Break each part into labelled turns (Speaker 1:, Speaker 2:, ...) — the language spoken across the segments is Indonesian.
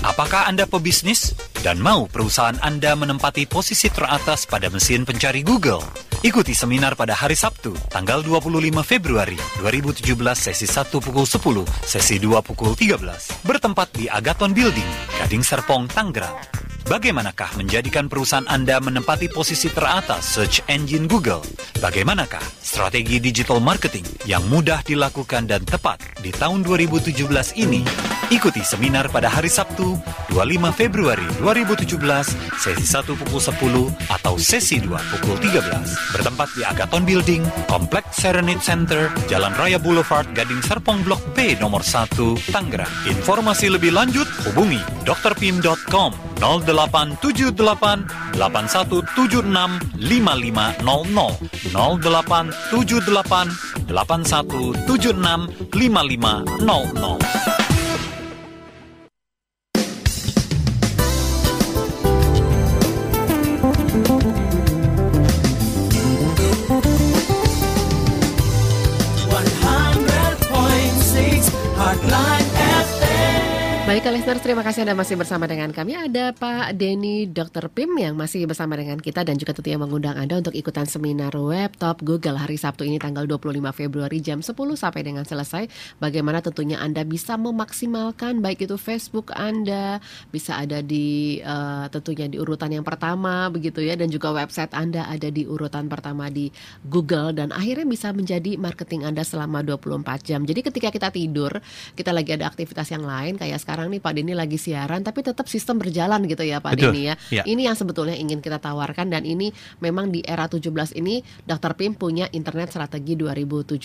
Speaker 1: Apakah Anda pebisnis dan mau perusahaan Anda menempati posisi teratas pada mesin pencari Google? Ikuti seminar pada hari Sabtu, tanggal 25 Februari 2017, sesi 1 pukul 10, sesi 2 pukul 13. Bertempat di Agathon Building, Gading Serpong, Tangerang. Bagaimanakah menjadikan perusahaan Anda menempati posisi teratas search engine Google? Bagaimanakah strategi digital marketing yang mudah dilakukan dan tepat di tahun 2017 ini? Ikuti seminar pada hari Sabtu, 25 Februari 2017, sesi 1 pukul 10 atau sesi 2 pukul 13. Bertempat di Agathon Building, Kompleks Serenade Center, Jalan Raya Boulevard, Gading Serpong Blok B nomor 1, Tangerang. Informasi lebih lanjut hubungi drpim.com 0878 8176 5500 0878 8176 5500.
Speaker 2: Baik, listeners, terima kasih Anda masih bersama dengan kami. Ada Pak Denny Dr. Pim yang masih bersama dengan kita dan juga tentunya mengundang Anda untuk ikutan seminar web Top Google hari Sabtu ini tanggal 25 Februari jam 10 sampai dengan selesai. Bagaimana tentunya Anda bisa memaksimalkan baik itu Facebook Anda bisa ada di tentunya di urutan yang pertama begitu ya, dan juga website Anda ada di urutan pertama di Google dan akhirnya bisa menjadi marketing Anda selama 24 jam. Jadi ketika kita tidur, kita lagi ada aktivitas yang lain kayak sekarang nih Pak Denny lagi siaran tapi tetap sistem berjalan gitu ya Pak Denny ya. Ini yang sebetulnya ingin kita tawarkan dan ini memang di era 17 ini Dr. Pim punya internet strategi 2017.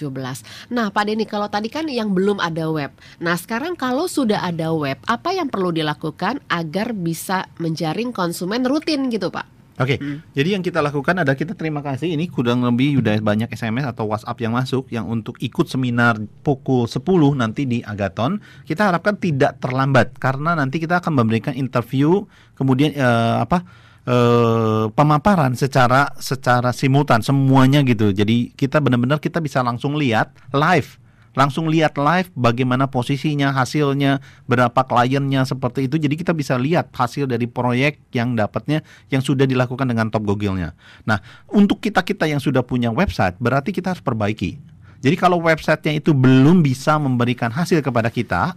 Speaker 2: Nah Pak Denny, kalau tadi kan yang belum ada web. Nah sekarang kalau sudah ada web, apa yang perlu dilakukan agar bisa menjaring konsumen rutin gitu Pak?
Speaker 3: Oke, jadi yang kita lakukan adalah kita terima kasih ini kurang lebih udah banyak SMS atau WhatsApp yang masuk yang untuk ikut seminar pukul 10 nanti di Agathon. Kita harapkan tidak terlambat karena nanti kita akan memberikan interview kemudian pemaparan secara simultan semuanya gitu. Jadi kita benar-benar kita bisa langsung lihat live bagaimana posisinya, hasilnya, berapa kliennya seperti itu. Jadi kita bisa lihat hasil dari proyek yang dapatnya yang sudah dilakukan dengan Top Google-nya. Nah, untuk kita-kita yang sudah punya website, berarti kita harus perbaiki. Jadi kalau websitenya itu belum bisa memberikan hasil kepada kita,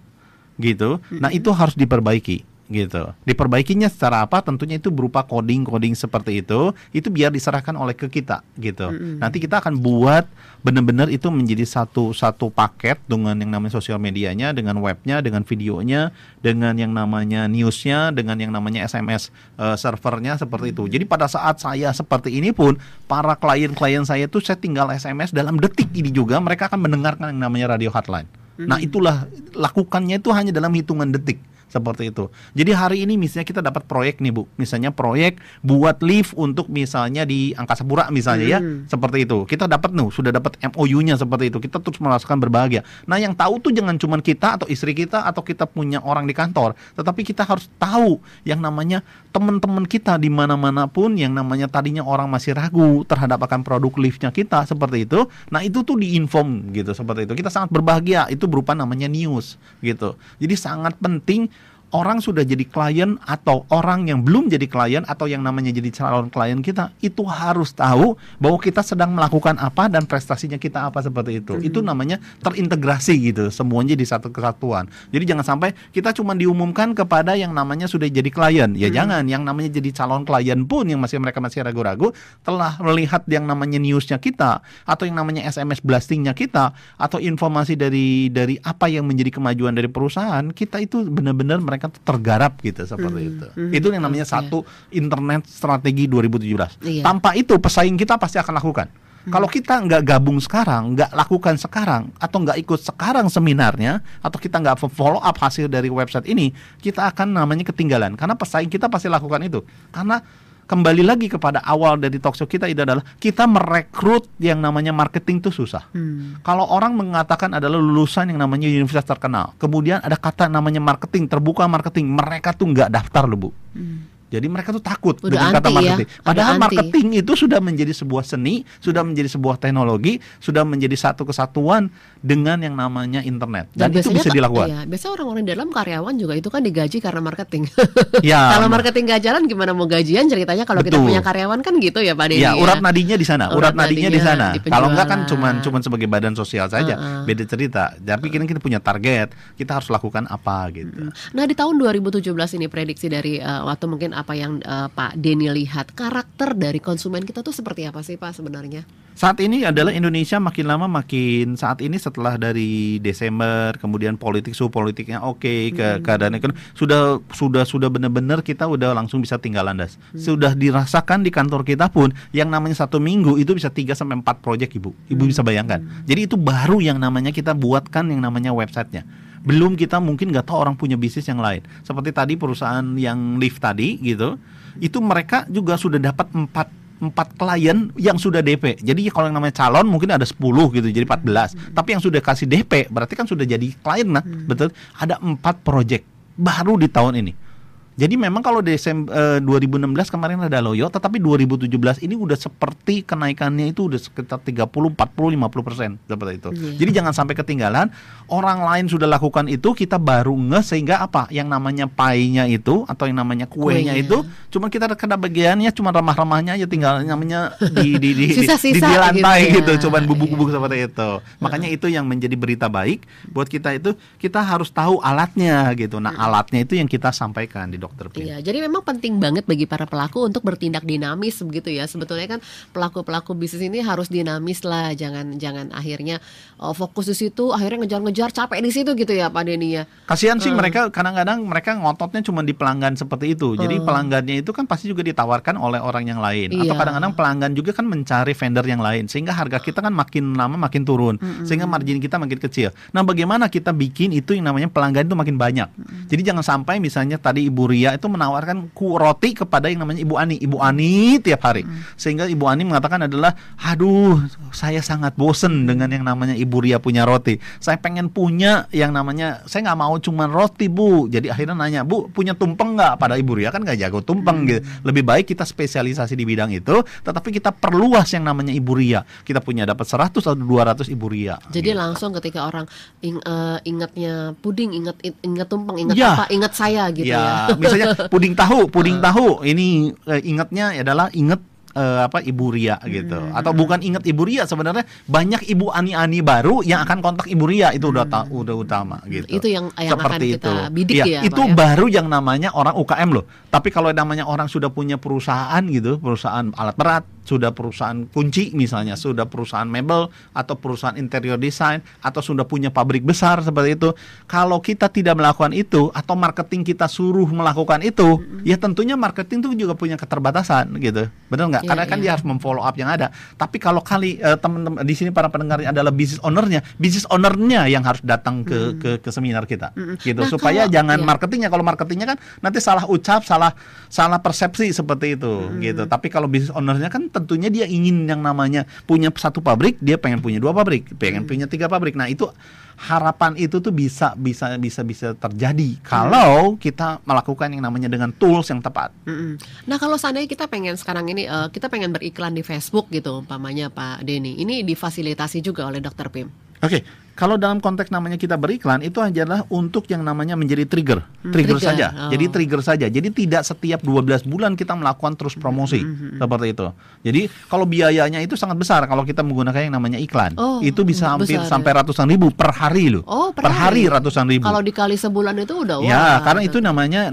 Speaker 3: gitu, nah itu harus diperbaiki. Gitu. Diperbaikinya secara apa? Tentunya itu berupa coding seperti itu biar diserahkan oleh ke kita gitu. Nanti kita akan buat benar-benar itu menjadi satu paket dengan yang namanya sosial medianya, dengan webnya, dengan videonya, dengan yang namanya newsnya, dengan yang namanya SMS servernya seperti itu. Jadi pada saat saya seperti ini pun para klien-klien saya itu saya tinggal SMS dalam detik ini juga mereka akan mendengarkan yang namanya radio hotline. Nah itulah lakukannya itu hanya dalam hitungan detik. Seperti itu. Jadi hari ini misalnya kita dapat proyek nih Bu. Misalnya proyek buat lift untuk misalnya di Angkasa Pura misalnya ya. Seperti itu. Kita dapat sudah dapat MOU-nya seperti itu. Kita terus merasakan berbahagia. Nah yang tahu tuh jangan cuma kita atau istri kita atau kita punya orang di kantor. Tetapi kita harus tahu yang namanya teman-teman kita di mana-mana pun yang namanya tadinya orang masih ragu terhadap akan produk liftnya kita seperti itu. Nah itu tuh diinform gitu seperti itu. Kita sangat berbahagia. Itu berupa namanya news gitu. Jadi sangat penting orang sudah jadi klien atau orang yang belum jadi klien atau yang namanya jadi calon klien kita itu harus tahu bahwa kita sedang melakukan apa dan prestasinya kita apa seperti itu. Itu namanya terintegrasi gitu, semuanya di satu kesatuan. Jadi jangan sampai kita cuma diumumkan kepada yang namanya sudah jadi klien. Ya jangan, yang namanya jadi calon klien pun yang mereka masih ragu-ragu telah melihat yang namanya newsnya kita atau yang namanya SMS blastingnya kita atau informasi dari apa yang menjadi kemajuan dari perusahaan kita itu benar-benar mereka tergarap gitu seperti itu. Itu yang namanya satu internet strategi 2017. Tanpa itu pesaing kita pasti akan lakukan. Kalau kita nggak gabung sekarang, nggak lakukan sekarang, atau nggak ikut sekarang seminarnya, atau kita nggak follow up hasil dari website ini, kita akan namanya ketinggalan. Karena pesaing kita pasti lakukan itu. Karena kembali lagi kepada awal dari talkshow kita itu adalah kita merekrut yang namanya marketing itu susah. Kalau orang mengatakan adalah lulusan yang namanya universitas terkenal, kemudian ada kata namanya marketing, terbuka marketing, mereka tuh nggak daftar loh Bu. Jadi mereka tuh takut
Speaker 2: Udah
Speaker 3: dengan kata
Speaker 2: anti ya,
Speaker 3: marketing.
Speaker 2: ada
Speaker 3: Padahal
Speaker 2: anti.
Speaker 3: marketing itu sudah menjadi sebuah seni, sudah menjadi sebuah teknologi, sudah menjadi satu kesatuan dengan yang namanya internet. Dan itu bisa dilakukan.
Speaker 2: Iya, biasanya orang-orang di dalam karyawan juga itu kan digaji karena marketing.
Speaker 3: Ya,
Speaker 2: Kalau marketing nggak jalan gimana mau gajian ceritanya kalau kita
Speaker 3: Betul.
Speaker 2: punya karyawan kan gitu ya Pak Denny.
Speaker 3: ya, urat nadinya di sana, urat nadinya di sana.
Speaker 2: di
Speaker 3: Kalau enggak kan
Speaker 2: penjualan.
Speaker 3: cuman sebagai badan sosial saja, beda cerita. Tapi kita punya target, kita harus lakukan apa gitu.
Speaker 2: Nah di tahun 2017 ini prediksi dari waktu mungkin apa yang Pak Denny lihat, karakter dari konsumen kita tuh seperti apa sih Pak sebenarnya?
Speaker 3: Saat ini adalah Indonesia makin lama makin saat ini setelah dari Desember kemudian suhu politiknya oke, keadaan ekonomi sudah benar-benar kita udah langsung bisa tinggal landas. Sudah dirasakan di kantor kita pun yang namanya 1 minggu itu bisa 3 sampai 4 proyek Ibu bisa bayangkan. Jadi itu baru yang namanya kita buatkan yang namanya websitenya. Belum kita mungkin nggak tahu orang punya bisnis yang lain. Seperti tadi perusahaan yang lift tadi gitu, itu mereka juga sudah dapat 4 klien yang sudah DP. Jadi kalau yang namanya calon mungkin ada 10 gitu, jadi 14. Tapi yang sudah kasih DP berarti kan sudah jadi klien nah. Betul. Ada 4 proyek baru di tahun ini. Jadi memang kalau Desember 2016 kemarin ada loyo, tetapi 2017 ini udah seperti kenaikannya itu udah sekitar 30, 40, 50% seperti itu. Jadi jangan sampai ketinggalan. Orang lain sudah lakukan itu, kita baru sehingga apa? Yang namanya pie-nya itu atau yang namanya kuenya itu, cuma kita kena bagiannya cuma remah-remahnya aja, tinggal namanya di lantai gitu, cuman bubuk-bubuk seperti itu. Makanya itu yang menjadi berita baik buat kita itu, kita harus tahu alatnya gitu. Nah, alatnya itu yang kita sampaikan di Dokter Pim.
Speaker 2: Iya, jadi memang penting banget bagi para pelaku untuk bertindak dinamis begitu ya. Sebetulnya kan pelaku-pelaku bisnis ini harus dinamis lah, jangan akhirnya fokus di situ, akhirnya ngejar-ngejar capek di situ gitu ya Pak Denny ya.
Speaker 3: Kasihan sih mereka, kadang-kadang mereka ngototnya cuma di pelanggan seperti itu. Jadi pelanggannya itu kan pasti juga ditawarkan oleh orang yang lain. Atau kadang-kadang pelanggan juga kan mencari vendor yang lain, sehingga harga kita kan makin lama makin turun, sehingga margin kita makin kecil. Nah, bagaimana kita bikin itu yang namanya pelanggan itu makin banyak. Jadi jangan sampai misalnya tadi Ibu Ria itu menawarkan roti kepada yang namanya Ibu Ani tiap hari. Sehingga Ibu Ani mengatakan adalah, aduh, saya sangat bosen dengan yang namanya Ibu Ria punya roti. Saya pengen punya yang namanya, saya nggak mau cuma roti Bu. Jadi akhirnya nanya, Bu punya tumpeng nggak? Pada Ibu Ria kan nggak jago tumpeng gitu. Lebih baik kita spesialisasi di bidang itu, tetapi kita perluas yang namanya Ibu Ria. Kita punya dapat 100 atau 200 Ibu Ria.
Speaker 2: Jadi
Speaker 3: gitu.
Speaker 2: langsung ketika orang ingatnya puding, ingat tumpeng, ingat
Speaker 3: Ya.
Speaker 2: apa, ingat saya gitu ya.
Speaker 3: Misalnya puding tahu ini ingatnya adalah Ibu Ria gitu. Atau bukan ingat Ibu Ria, sebenarnya banyak Ibu Ani baru yang akan kontak Ibu Ria, itu udah utama gitu.
Speaker 2: Itu yang akan
Speaker 3: seperti
Speaker 2: kita bidik ya,
Speaker 3: itu
Speaker 2: Pak, ya?
Speaker 3: baru yang namanya orang UKM loh. Tapi kalau namanya orang sudah punya perusahaan gitu, perusahaan alat berat, sudah perusahaan kunci misalnya, sudah perusahaan mebel atau perusahaan interior design, atau sudah punya pabrik besar seperti itu. Kalau kita tidak melakukan itu atau marketing kita suruh melakukan itu, ya tentunya marketing itu juga punya keterbatasan gitu. Benar nggak? Karena kan dia harus memfollow up yang ada. Tapi kalau teman-teman di sini para pendengar adalah business ownernya yang harus datang ke seminar kita. Gitu.
Speaker 2: Nah,
Speaker 3: supaya
Speaker 2: kalau-
Speaker 3: jangan
Speaker 2: iya.
Speaker 3: marketingnya. Kalau marketingnya kan nanti salah ucap, salah persepsi seperti itu gitu. Tapi kalau business ownernya kan tentunya dia ingin yang namanya punya 1 pabrik, dia pengen punya 2 pabrik, pengen punya 3 pabrik. Nah, itu harapan itu tuh bisa terjadi kalau kita melakukan yang namanya dengan tools yang tepat.
Speaker 2: Nah kalau seandainya kita pengen sekarang ini kita pengen beriklan di Facebook gitu umpamanya Pak Denny, ini difasilitasi juga oleh Dokter Pim.
Speaker 3: Oke, kalau dalam konteks namanya kita beriklan itu adalah untuk yang namanya menjadi trigger
Speaker 2: trigger.
Speaker 3: saja.
Speaker 2: Oh.
Speaker 3: Jadi trigger saja. Jadi tidak setiap 12 bulan kita melakukan terus promosi seperti itu. Jadi kalau biayanya itu sangat besar kalau kita menggunakan yang namanya iklan.
Speaker 2: Oh,
Speaker 3: itu bisa hampir
Speaker 2: besar,
Speaker 3: sampai ratusan ribu per hari loh.
Speaker 2: Oh,
Speaker 3: per hari ratusan ribu.
Speaker 2: Kalau dikali sebulan itu udah
Speaker 3: Ya,
Speaker 2: wah.
Speaker 3: karena itu namanya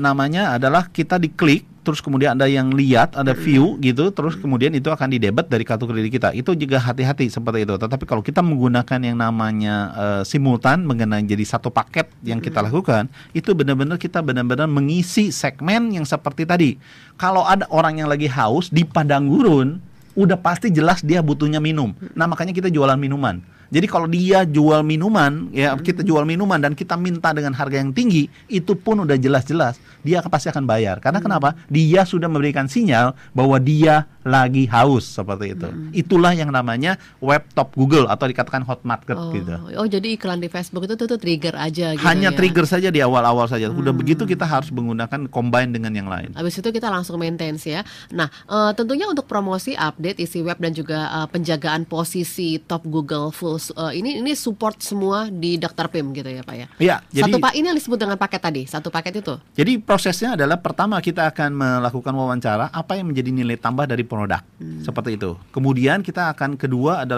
Speaker 3: adalah kita diklik, terus kemudian ada yang lihat, ada view gitu, terus kemudian itu akan didebet dari kartu kredit kita. Itu juga hati-hati seperti itu. Tetapi kalau kita menggunakan yang namanya simultan mengenai jadi satu paket yang kita lakukan, itu benar-benar kita benar-benar mengisi segmen yang seperti tadi. Kalau ada orang yang lagi haus di padang gurun, udah pasti jelas dia butuhnya minum. Nah, makanya kita jualan minuman. Jadi kalau dia jual minuman, ya kita jual minuman dan kita minta dengan harga yang tinggi, itu pun udah jelas-jelas dia pasti akan bayar. Karena kenapa? Dia sudah memberikan sinyal bahwa dia lagi haus seperti itu. Itulah yang namanya web top Google atau dikatakan hot market gitu.
Speaker 2: Oh, jadi iklan di Facebook itu tuh trigger aja gitu.
Speaker 3: Hanya
Speaker 2: ya?
Speaker 3: trigger saja di awal-awal saja. Udah begitu kita harus menggunakan combine dengan yang lain.
Speaker 2: Habis itu kita langsung maintenance ya. Nah, tentunya untuk promosi, update isi web dan juga penjagaan posisi top Google full ini support semua di Dr. Pim gitu ya Pak ya.
Speaker 3: Iya,
Speaker 2: jadi ini yang disebut dengan paket tadi, satu paket itu.
Speaker 3: Jadi prosesnya adalah pertama kita akan melakukan wawancara apa yang menjadi nilai tambah dari produk. Seperti itu. Kemudian kita akan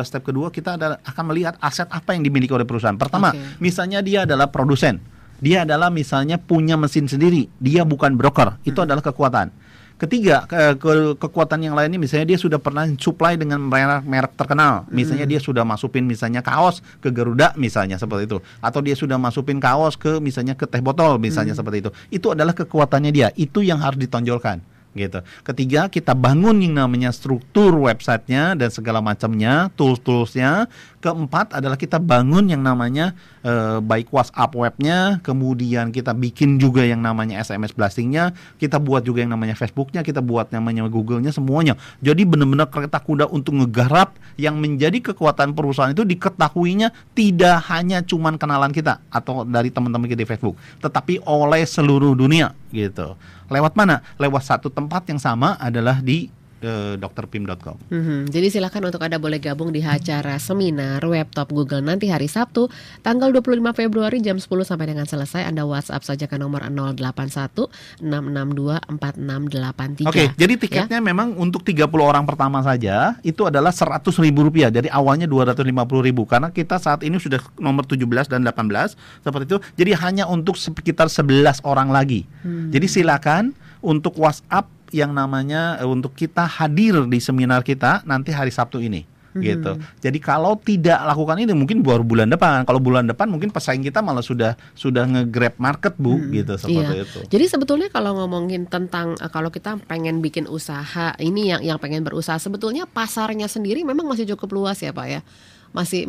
Speaker 3: step kedua kita akan melihat aset apa yang dimiliki oleh perusahaan. Pertama, misalnya dia adalah produsen. Dia adalah misalnya punya mesin sendiri, dia bukan broker. Itu adalah kekuatan. Ketiga, kekuatan yang lainnya misalnya dia sudah pernah supply dengan merek terkenal. Misalnya dia sudah masukin misalnya kaos ke Garuda misalnya seperti itu. Atau dia sudah masukin kaos ke misalnya ke teh botol misalnya seperti itu. Itu adalah kekuatannya dia. Itu yang harus ditonjolkan. Gitu. Ketiga, kita bangun yang namanya struktur websitenya dan segala macamnya, tools-toolsnya. Keempat adalah kita bangun yang namanya baik WhatsApp webnya, kemudian kita bikin juga yang namanya SMS blastingnya, kita buat juga yang namanya Facebooknya, kita buat namanya Googlenya, semuanya. Jadi benar-benar kereta kuda untuk ngegarap yang menjadi kekuatan perusahaan itu diketahuinya tidak hanya cuman kenalan kita atau dari teman-teman kita di Facebook, tetapi oleh seluruh dunia gitu. Lewat mana? Lewat satu tempat yang sama adalah di drpim.com.
Speaker 2: Jadi silakan untuk Anda boleh gabung di acara seminar web top Google nanti hari Sabtu tanggal 25 Februari jam 10 sampai dengan selesai. Anda WhatsApp saja ke nomor 081 662 4683.
Speaker 3: Oke, jadi tiketnya memang untuk 30 orang pertama saja itu adalah Rp100.000 dari awalnya Rp250.000 karena kita saat ini sudah nomor 17 dan 18 seperti itu. Jadi hanya untuk sekitar 11 orang lagi. Jadi silakan untuk WhatsApp yang namanya untuk kita hadir di seminar kita nanti hari Sabtu ini gitu. Jadi kalau tidak lakukan ini mungkin baru bulan depan. Kalau bulan depan mungkin pesaing kita malah sudah nge-grab market gitu seperti itu.
Speaker 2: Jadi sebetulnya kalau ngomongin tentang kalau kita pengen bikin usaha ini yang pengen berusaha, sebetulnya pasarnya sendiri memang masih cukup luas ya Pak ya. Masih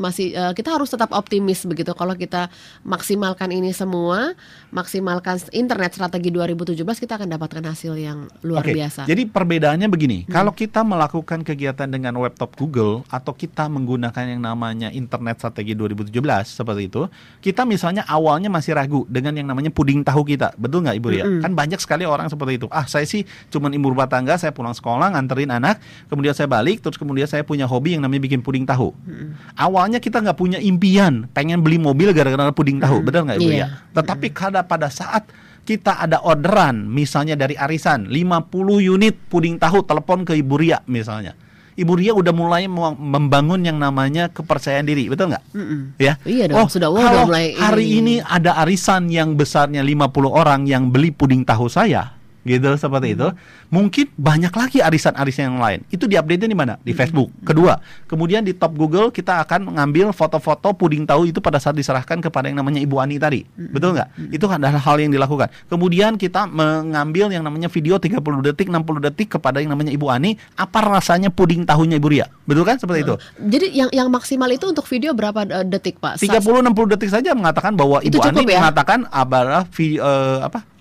Speaker 2: kita harus tetap optimis begitu kalau kita maksimalkan ini semua, maksimalkan internet strategi 2017 kita akan dapatkan hasil yang luar biasa.
Speaker 3: Jadi perbedaannya begini, kalau kita melakukan kegiatan dengan web top Google atau kita menggunakan yang namanya internet strategi 2017 seperti itu, kita misalnya awalnya masih ragu dengan yang namanya puding tahu kita, betul nggak Ibu Ria? Kan banyak sekali orang seperti itu. Saya sih cuman ibu rumah tangga, saya pulang sekolah nganterin anak, kemudian saya balik, terus kemudian saya punya hobi yang namanya bikin puding tahu. Awalnya kita nggak punya impian pengen beli mobil gara-gara puding tahu, benar nggak Ibu ya? Tetapi pada saat kita ada orderan misalnya dari arisan 50 unit puding tahu, telepon ke Ibu Ria misalnya. Ibu Ria udah mulai membangun yang namanya kepercayaan diri, betul nggak? Ya. Iya dong, kalau mulai hari ini ada arisan yang besarnya 50 orang yang beli puding tahu saya, gitu seperti itu. Mungkin banyak lagi arisan-arisan yang lain. Itu diupdate-nya di mana? Di Facebook. Kedua, kemudian di top Google kita akan mengambil foto-foto puding tahu itu pada saat diserahkan kepada yang namanya Ibu Ani tadi. Betul nggak? Itu adalah hal yang dilakukan. Kemudian kita mengambil yang namanya video 30 detik, 60 detik kepada yang namanya Ibu Ani. Apa rasanya puding tahunya Ibu Ria? Betul kan? Seperti itu.
Speaker 2: Jadi yang maksimal itu untuk video berapa detik Pak?
Speaker 3: 30-60 detik saja mengatakan bahwa Ibu Ani mengatakan adalah video,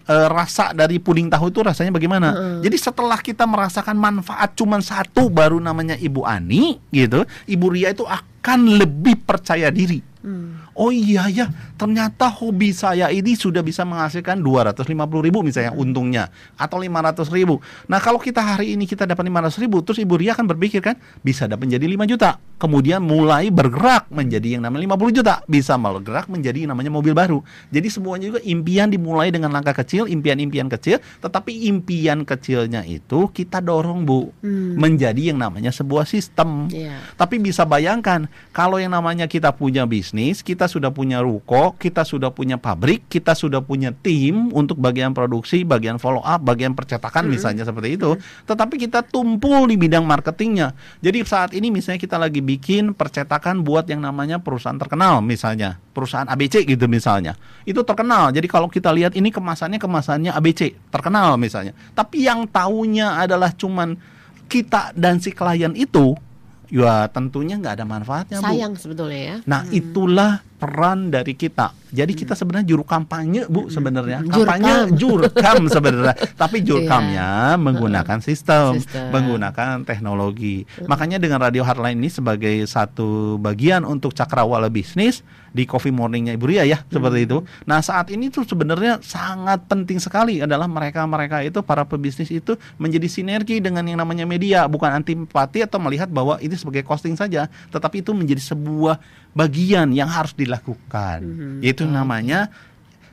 Speaker 3: rasa dari puding tahu itu rasanya bagaimana. Jadi setelah kita merasakan manfaat cuman satu baru namanya Ibu Ani gitu, Ibu Ria itu akan lebih percaya diri. Oh iya ya, ternyata hobi saya ini sudah bisa menghasilkan 250.000 misalnya untungnya, atau 500.000. Nah kalau kita hari ini kita dapat 500.000, terus Ibu Ria akan berpikir kan bisa dapat menjadi 5 juta. Kemudian mulai bergerak menjadi yang namanya 50 juta, bisa bergerak menjadi yang namanya mobil baru. Jadi semuanya juga impian dimulai dengan langkah kecil, impian-impian kecil, tetapi impian kecilnya itu kita dorong menjadi yang namanya sebuah sistem. Tapi bisa bayangkan kalau yang namanya kita punya bisnis, kita sudah punya ruko, kita sudah punya pabrik, kita sudah punya tim untuk bagian produksi, bagian follow up, bagian percetakan misalnya seperti itu. Tetapi kita tumpul di bidang marketingnya. Jadi saat ini misalnya kita lagi bikin percetakan buat yang namanya perusahaan terkenal misalnya, perusahaan ABC gitu misalnya. Itu terkenal. Jadi kalau kita lihat ini kemasannya ABC, terkenal misalnya. Tapi yang tahunya adalah cuman kita dan si klien itu ya tentunya nggak ada manfaatnya, Bu.
Speaker 2: Sayang sebetulnya ya.
Speaker 3: Nah, itulah peran dari kita. Jadi kita sebenarnya juru kampanye, Bu, sebenarnya. Kampanye jurkam sebenarnya. Tapi jurkamnya menggunakan sistem, menggunakan teknologi. Makanya dengan Radio Heartline ini sebagai satu bagian untuk cakrawala bisnis di Coffee Morning-nya Ibu Ria ya, seperti itu. Nah, saat ini tuh sebenarnya sangat penting sekali adalah mereka itu, para pebisnis itu menjadi sinergi dengan yang namanya media, bukan antipati atau melihat bahwa ini sebagai costing saja, tetapi itu menjadi sebuah bagian yang harus dilakukan. Yaitu namanya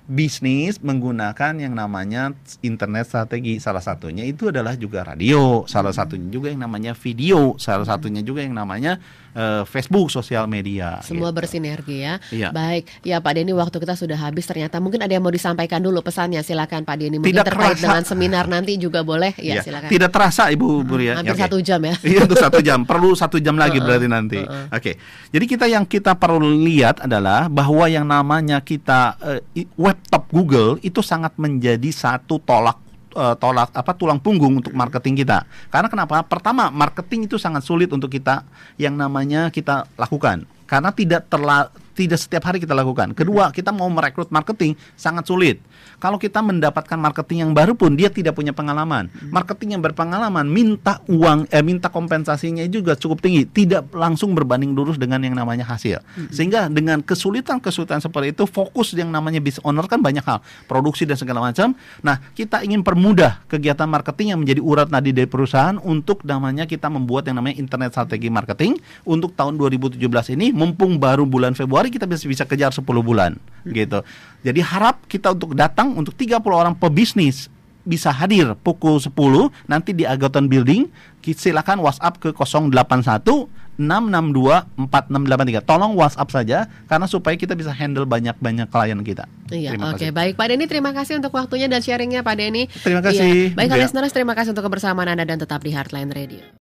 Speaker 3: bisnis menggunakan yang namanya internet strategi. Salah satunya itu adalah juga radio, salah satunya juga yang namanya video, salah satunya juga yang namanya Facebook, sosial media.
Speaker 2: Semua
Speaker 3: gitu.
Speaker 2: Bersinergi ya.
Speaker 3: Iya.
Speaker 2: Baik, ya Pak Denny, waktu kita sudah habis ternyata. Mungkin ada yang mau disampaikan dulu pesannya, silakan Pak Denny. Mungkin
Speaker 3: Tidak
Speaker 2: terkait
Speaker 3: terasa.
Speaker 2: dengan seminar nanti juga boleh. Ya,
Speaker 3: Iya.
Speaker 2: silakan.
Speaker 3: Tidak terasa Ibu Ria.
Speaker 2: Hampir
Speaker 3: Oke.
Speaker 2: 1 jam ya.
Speaker 3: Iya, untuk 1 jam. Perlu 1 jam lagi berarti nanti. Oke. Jadi kita perlu lihat adalah bahwa yang namanya kita webtop Google itu sangat menjadi satu tulang punggung untuk marketing kita. Karena kenapa? Pertama, marketing itu sangat sulit untuk kita yang namanya kita lakukan. Karena tidak setiap hari kita lakukan. Kedua, kita mau merekrut marketing sangat sulit. Kalau kita mendapatkan marketing yang baru pun dia tidak punya pengalaman. Marketing yang berpengalaman minta kompensasinya juga cukup tinggi, tidak langsung berbanding lurus dengan yang namanya hasil. Sehingga dengan kesulitan seperti itu, fokus yang namanya business owner kan banyak hal, produksi dan segala macam. Nah, kita ingin permudah kegiatan marketing yang menjadi urat nadi dari perusahaan untuk namanya kita membuat yang namanya internet strategi marketing untuk tahun 2017 ini, mumpung baru bulan Februari kita bisa kejar 10 bulan gitu. Jadi harap kita untuk datang untuk 30 orang pebisnis bisa hadir pukul 10 nanti di Agaton Building. Silakan WhatsApp ke 081 662 4683. Tolong WhatsApp saja karena supaya kita bisa handle banyak-banyak klien kita.
Speaker 2: Iya, oke. Baik Pak Denny, terima kasih untuk waktunya dan sharingnya Pak Denny.
Speaker 3: Terima kasih.
Speaker 2: Iya. Baik listeners, terima kasih untuk kebersamaan Anda dan tetap di Heartline Radio.